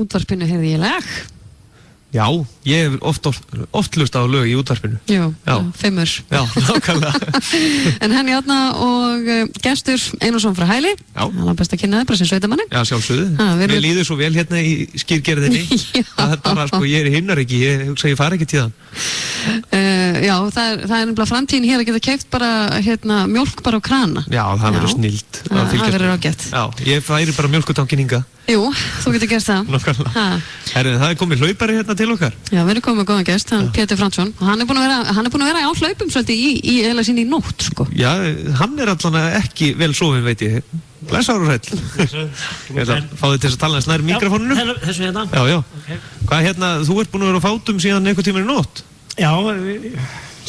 útvarpinu heyrði ég lag. Já, ég hef oft hlustað á lög í útvarpinu. Jú, fimmur. Já, nákvæmlega. En Henni Árna og gestur Einarsson frá Hæli. Já. Það er best að kynna þið, bara sem sveitamanni. Já, sjálfsögðu. Mér líður svo vel hérna í skýrgerðinni. Það er bara, sko, ég er í Himnaríki, ég hugsa ég fari ekki tíðan. Já, það er nefnilega framtíðin hér að geta keypt bara, mjólk bara á krana. Já, það verður snillt. Það verður ágætt. Já, ég færi bara mjólkutankin hingað. Jú, þú getur gert það. Nákvæmlega. Það er komið hlaupari hérna til okkar. Já, við erum komið með góðan gest, hann Pétur Franzson. Og hann er búinn að vera á hlaupum svolítið í eða sinni í nótt, sko. Já, hann er allan ekki vel sofinn, veit ég. Blessaður og sæll. Ég ætla að fá þig til að tala nær mikrofóninu. Já, þessu hérna. Já. Okay. Hvað þú ert búinn að vera á fátum síðan einhvern tímann í nótt? Já,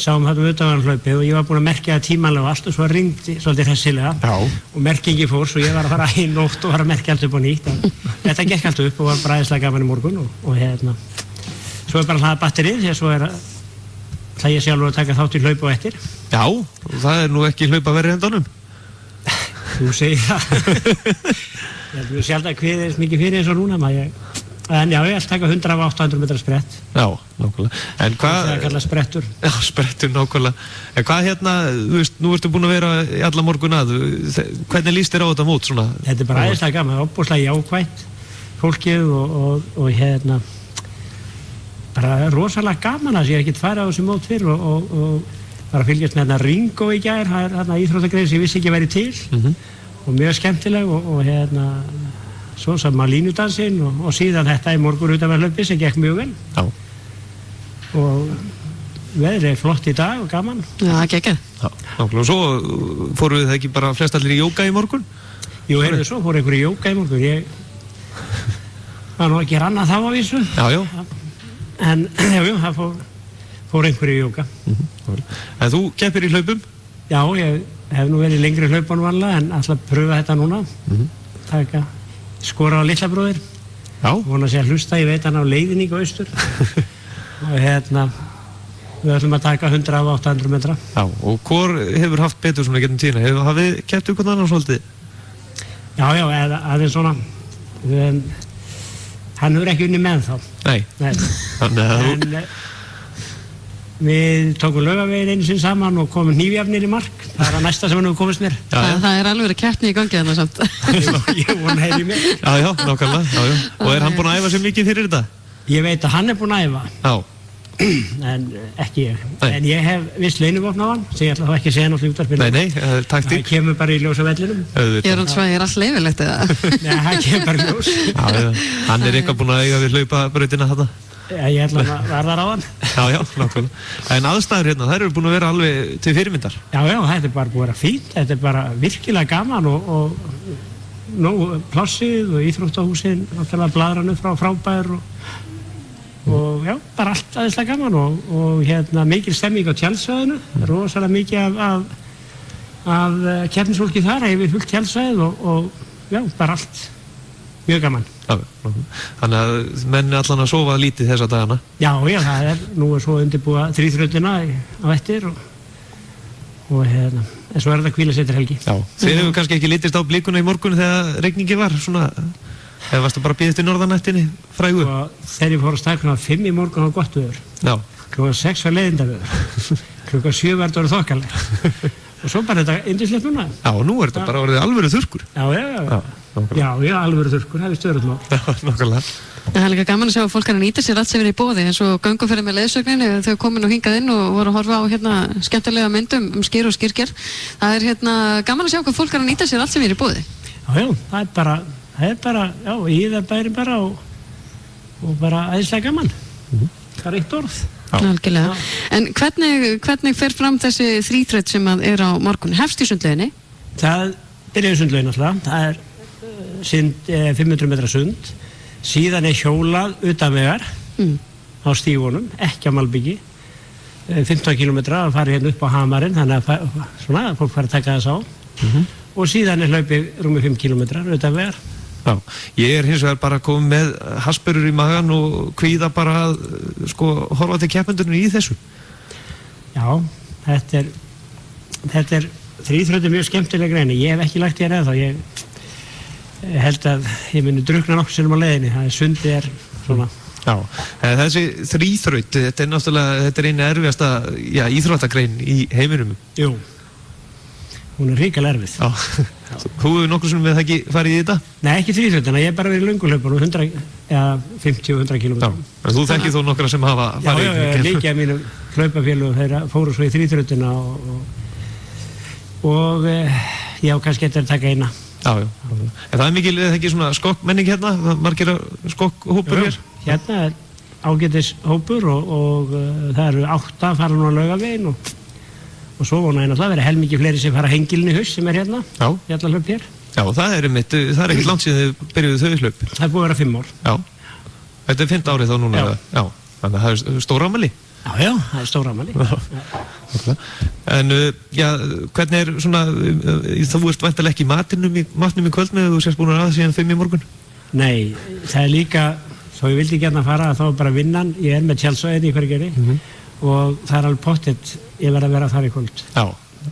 sáum þetta utanlandshlaupið og ég var búinn að merkja það tímanlega og allt og svo ringdi svolítið hressilega. Og merkingi fór svo ég var að fara í nótt og var að merkja allt upp á nýtt. Þetta gekk allt upp og var bara æðislega gaman í morgun og svo bara hlaða batterið því að svo ætla ég sjálfur að taka þátt í hlaup og eftir. Já, og það er nú ekki hlaupa verið endanum. Þú segir það. Ég held mjög sjálf að hvað er mikið fyrir eins og núna en já, ég ætla að taka 100 af 800 metra sprett. Já, nákvæmlega. En hvað... Það er kallað sprettur. Já, sprettur, nákvæmlega. En hvað þú veist, nú ertu búin að vera í alla morgun hvernig líst þér á þetta mót svona? Þetta er bara æðislega gaman, óbúslega jákvætt fólkið og bara rosalega gaman að ég hef ekkert farið á þessu mót fyrr og bara fylgjast með Ringo í gær, það er íþróttagrein sem ég vissi ekki væri til og mjög skemmtileg og svo sá maður línudansinn og síðan þetta í morgun utanverðhlaupi sem gekk mjög vel. Já. Og veðrið er flott í dag og gaman. Já, það gekkir. Já, nákvæmlega. Og svo fórum við það ekki bara flest allir í jóga í morgun? Jú, svo fór einhver í jóga í morgun. Ég var nú ekki annað þá á vísu. Já. En jú, það fór einhver í jóga. En þú keppir í hlaupum? Já, ég hef nú verið lengri hlaupan vanlega en ætla að pröfa þetta núna. Taka skora á litla bróðir. Já. Vona að sé að hlusta, ég veit hann á leiðinni í austur. Og við ætlum að taka 100 af 800 metra. Já, og hvor hefur haft betur svona getum tíðina? Hafið keppt ykkur annan svolítið? Já, aðeins svona. Hann hefur ekki unni með þá. Nei. En við tókum Laugaveginn einu sinni saman og komum hnífjafnir í mark. Það er að næsta sem hann hefur komist mér. Það er alveg keppni í gangi þarna samt. Ég vona heyri mér. Já, nákvæmlega. Og er hann búinn að æfa sér mikið fyrir þetta? Ég veit að hann er búinn að æfa. Já. En ekki ég. En ég hef viss leynivopn á hann, sem ég ætla þá ekki að segja náttúrulega útvarpinu. Nei, taktík. Það kemur bara í ljós á vellinum. Ég er allt leifilegt eða? Nei, það kemur bara í ljós. Já, hann er eitthvað búinn að eiga við hlaupabrautina þarna. Ég ætla að verða ráðan. Já, nákvæmlega. En aðstæður hérna, þær eru búin að vera alveg til fyrirmyndar. Já, þetta er bara búin að vera fínt. Þetta er bara virkilega gaman og plássið og íþróttahúsin, náttúrulega blaðranu frábær og já, bara allt aðeinslega gaman og mikil stemming á tjaldsvæðinu. Rosalega mikið af keppnisfólki þar, hefur fullt tjaldsvæðið og já, bara allt mjög gaman. Þannig að menn allan að sofa lítið þessa dagana? Já, nú er svo undirbúa þríþrautina á eftir og en svo er þetta hvíla sér til helgi. Já, þið hefur kannski ekki litist á blikuna í morgun þegar rigningi var svona, eða varstu bara að bíða eftir norðanættinni frægu? Þegar ég fór að stað klukkan 5 í morgun á gott veður. Já. Klukkan 6 var leiðindaveður. Klukkan 7 var þetta orðið þokkalega. Og svo bara þetta yndislegt núna. Já, og nú er þetta bara orðið alvöru þurrkur. Já, alvöru þurrkur, það er stöðröldmál. Já, nokkulega. Það er líka gaman að sjá að fólk að nýta sér allt sem er í boði, eins og gönguferðir með leiðsögninni, þau komin og hingað inn og voru að horfa á skemmtilega myndum skýr og skýrger. Það er gaman að sjá hvað fólk að nýta sér allt sem er í boði. Já, það er bara, íðarbæri bara og bara æðislega gaman. Það er eitt orð. Algjörlega. En hvernig fer fram þessi þríþraut sem er á morgun? Hefst í sundlauginni? Það byrjaði sundlaugin alltaf. Það er 500 metra sund. Síðan er hjólað utanvegar á stígunum, ekki á malbyggi. 15 kilometra að fara hérna upp á hamarinn, þannig að fólk fara að taka þess á. Og síðan er hlaupið rúmið 5 kilometrar utanvegar. Já, ég er hins vegar bara komið með hasperur í magan og kvíða bara að horfa til keppendunum í þessu. Já, þetta er þríþraut mjög skemmtileg grein. Ég hef ekki lagt hér eða þá. held að ég muni drukna nokkuð sinnum á leiðinni, það er sundið svona. Já, þessi þríþraut, þetta er náttúrulega, þetta er einu erfiðasta, íþróttagrein í heiminum. Jú, hún er ríkal erfið. Já, þú hefur nokkur sem við ekki farið í þetta? Nei, ekki þríþrautina, ég hef bara verið lönguhlaupan og 50-100 km. Já, en þú þekkir þó nokkra sem hafa farið í þetta? Já, líka mínum hlaupafélögum, þeirra fóru svo í þríþrautina og já, kannski þetta að taka eina. Já, en það er mikil, eða ekki svona skokkmenning hérna, margir skokkhópur hér? Hérna er ágætis hópur og það eru 8 fara nú að Laugaveginn og svo vona ég náttúrulega verið helmikið fleiri sem fara hengilin í haust sem er hérna, hlaup hér. Já, það er ekkert langt síðan þið byrjuðu þau hlaup. Það er búið að vera 5 ár. Já, þetta er 5. árið þá núna? Já, þannig að það er stórafmæli? Já, það er stórafmæli. En hvernig er svona, þú ert væntanlega ekki í matnum í kvöld með þú sést búin að síðan 5 í morgun? Nei, það er líka, þó ég vildi gærna fara þá er bara vinnan, ég er með tjálsvæðin í Hveragerði og það er alveg pottitt, ég verð að vera þar í kvöld. Já,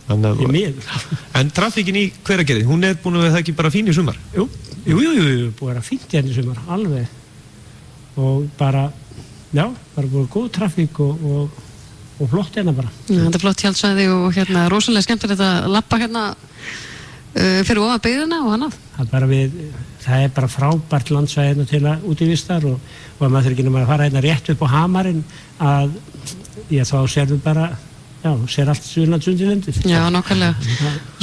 þannig að... Ég miður. En trafíkin í Hveragerði, hún er búin að vera það ekki bara fín í sumar? Jú, búin að vera fínt hérna í sumar, alveg. Og bara, já, bara búin góð trafík og flott hérna bara. Já, þetta er flott tjálsvæði og hérna rosalega skemmtilegt að labba hérna fyrir ofan byggðina og annað. Það er bara frábært landsvæði hérna til að útivistar og að maður þurfi ekki að fara hérna rétt upp á hamarinn að þá sérðu bara, sér allt Suðurlandsundirlendið. Já, nákvæmlega.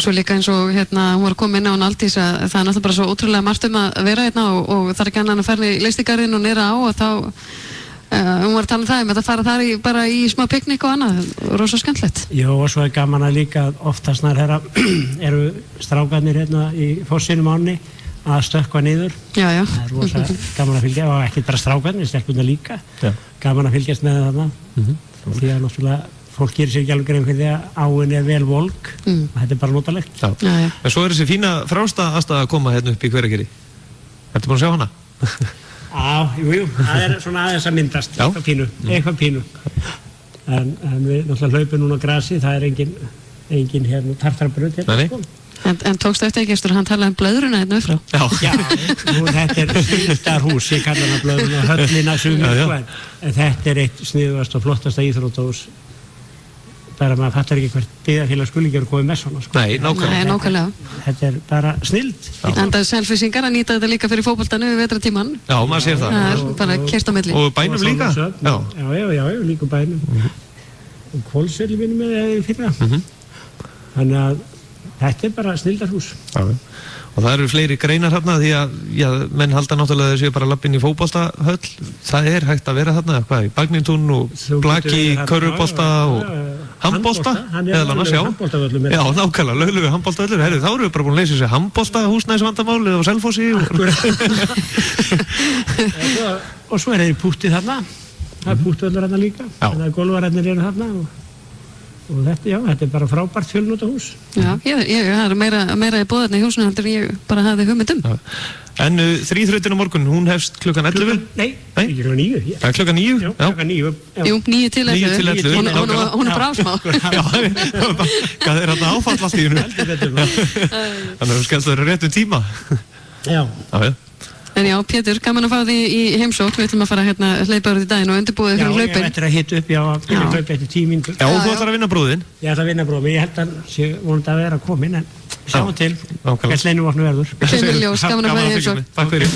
Svo líka eins og hérna, hún var að koma inn á hann Aldís að það er náttúrulega bara svo ótrúlega margt að vera hérna og það er ekki annað að fara í Leistigarðinn og nýra á og þá hún var að tala um það, að fara þar bara í smá piknik og annað, rosa skemmtilegt. Jó, og svo er gaman að líka oftast nær eru strákarnir hérna í fossinum ánni að stökkva niður. Já. Það er rosa gaman að fylgja og ekki bara strákarnir, stelpurnar líka. Já. Gaman að fylgjast með þarna. Því að náttúrulega fólk gerir sér ekki alveg grein fyrir því að áin er vel volg og þetta er bara notalegt. Já. En svo er þessi fína frástað að koma hérna upp í Hveragerði. Ertu búin að sjá hana? Jú, það er svona aðeins að myndast, eitthvað pínu. En við náttúrulega hlaupum núna á grasi, það er engin hérna tartarbröð hérna. En tókstu eftir ekki eftir að hann talaði um blöðruna hérna upp frá? Já, þetta er Snilldarhús, ég kalla hana blöðruna, höllina sumir, en þetta er eitt sniðugast og flottasta íþróttahús. Bara maður fattar ekki hvert byggðarfélag skuli ekki að koma með svona. Nei, nákvæmlega. Þetta er bara snilld. En það er selfisingar að nýta þetta líka fyrir fótboltanu við vetratíman. Já, maður sér það. Það er bara kert á milli. Og bænum líka? Já, líka bænum. Og Hvolsvelli minnum með fyrra. Þannig að þetta er bara snilldarhús. Og það eru fleiri greinar hérna því að menn halda náttúrulega þessu bara lappinn í fótboltahöll. Það er hægt að vera þarna, í badminton og blaki, körfubolta og handbolta, eða annars, já. Já, nákvæmlega, löglegu handboltavöllur. Herru, þá erum við bara búin að leysa þessi handbolta húsnæðisvandamálið á Selfossi. Og svo er þeir púttið þarna. Það er púttvöllur þarna líka. Þannig að golfararnir eru þarna og þetta er bara frábært fjölnotahús. Já, það er meira í boðarni í húsinu heldur ég bara hafði hugmynd um. En þríþrautin á morgun, hún hefst klukkan 11? Nei, ekki klukkan 9. Það er klukkan 9? Já, klukkan 9. Jú, 9 til 11. Hún er bara ásmá. Já, það er hérna áfall allt í hennu. Þannig að þú skellst að vera rétt tíma. Já. En já, Pétur, gaman að fá því í heimsókn. Við ætlum að fara hérna hlaupa út í daginn og undirbúið fyrir hlaupin. Já, ég ætla að hita upp, hlaupa eftir 10 mínútur. Já, þú ætlar að vinna bróðinn? Ég ætla að vinna bróðinn, ég held að sé vonandi að vera komin, en sjáum til. Hvert leinum opnu verður. Gaman að fá því í heimsókn. Takk fyrir.